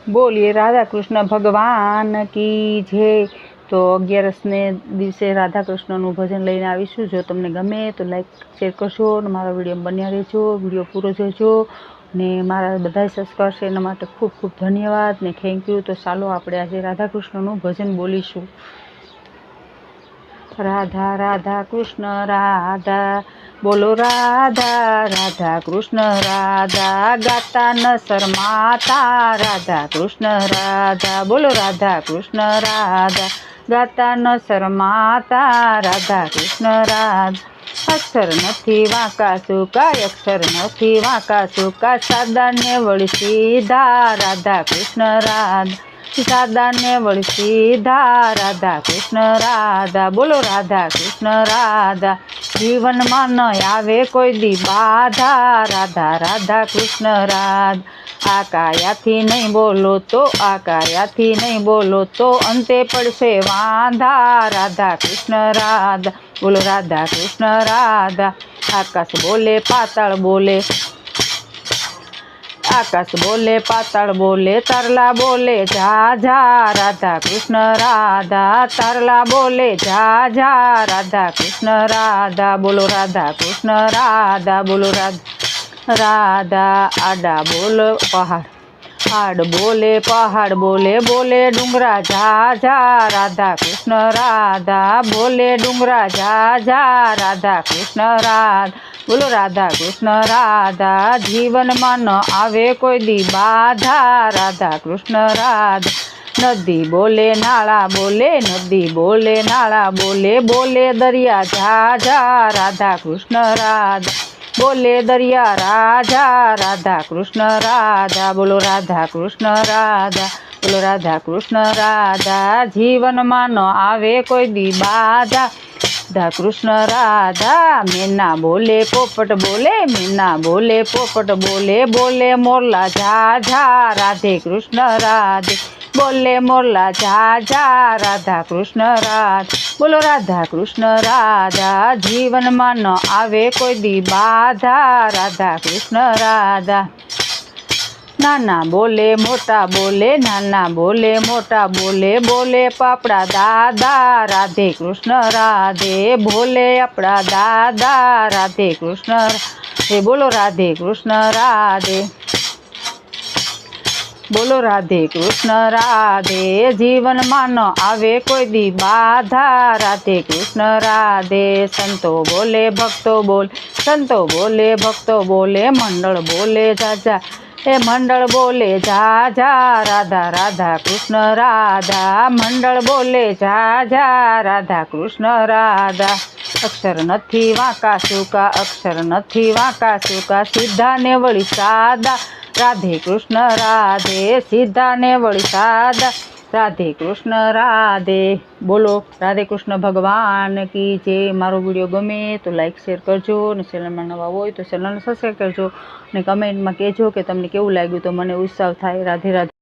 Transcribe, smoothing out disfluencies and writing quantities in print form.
बोलिए राधा कृष्ण भगवान की जय। तो 11 દિવસે રાધા કૃષ્ણનું ભજન લઈને આવીશું। જો તમને ગમે તો લાઈક શેર કરશો અને મારા વિડીયો બન્યા રહેજો, વિડીયો પૂરો જોજો ને મારા બધા સબસ્ક્રાઈબ છે એના માટે ખૂબ ખૂબ ધન્યવાદ ને થેન્ક યુ। તો ચાલો આપણે આજે રાધા કૃષ્ણનું ભજન બોલીશું। राधा राधा कृष्ण राधा बोलो राधा राधा कृष्ण राधा गाता न शर्माता राधा कृष्ण राधा बोलो राधा कृष्ण राधा गाता न शर्माता राधा कृष्ण राधा अक्षर नथी वाका सूका अक्षर नथी वाका सूका सादा ने वળી सीधा राधा कृष्ण राधा सादा ने वળી सीधा राधा कृष्ण राधा बोलो राधा कृष्ण राधा जीवन में न आवे कोई दी बाधा राधा राधा कृष्ण राधा आकायाथी नहीं बोलो तो आकायाथी नहीं बोलो तो अंते पड़शे वांधा राधा कृष्ण राधा बोलो राधा कृष्ण राधा आकाश बोले पाताल बोले आकाश बोले पाताल बोले तरला बोले जा जा राधा कृष्ण राधा तरला बोले जा जा राधा कृष्ण राधा बोलो राधा कृष्ण राधा बोलो राधा राधा आडा बोलो पहाड़ बोले पहाड़ बोले बोले डूंगरा जा जा राधा कृष्ण राधा बोले डूंगरा जा जा राधा कृष्ण राधा बोलो राधा कृष्ण राधा जीवन में न आवे कोई दी बाधा राधा कृष्ण राधा नदी बोले नाला बोले नदी बोले नाला बोले बोले दरिया जा जा राधा कृष्ण राधा बोले दरिया राजा राधा कृष्ण राधा बोलो राधा कृष्ण राधा बोलो राधा कृष्ण राधा जीवन में न आवे कोई दी बाधा राधा कृष्ण राधा मीना बोले पोपट बोले मीना बोले पोपट बोले बोले मोरला जा जा राधे कृष्ण राधे बोले मोरला जा जा राधा कृष्ण राधा बोलो राधा कृष्ण राधा जीवन में न आवे कोई दी बाधा राधा कृष्ण राधा नाना बोले मोटा बोले नाना बोले मोटा बोले बोले पापड़ा दादा राधे कृष्ण राधे बोले अपड़ा दादा राधे कृष्ण राधे बोलो राधे कृष्ण राधे बोलो राधे कृष्ण राधे जीवन में न आवे कोई दी बाधा राधे कृष्ण राधे संतो बोले भक्तो बोले भक्तो बोले मंडल बोले जा ए मंडल बोले जा जा राधा राधा कृष्ण राधा मंडल बोले जा जा राधा कृष्ण राधा अक्षर नथी वाका सूका अक्षर नथी वाका सूका सीधा ने वળી सादा राधे कृष्ण राधे सीधा ने वળી सादा राधे कृष्ण राधे बोलो राधे कृष्ण भगवान की जय। मारो वीडियो गमे तो लाइक शेर करजो ने चैनल में नवा होय तो चैनल ने सब्सक्राइब करजो ने कमेंट में कहेजो कि तमने केवुं लाग्युं तो मने उत्साह थाय। राधे राधे।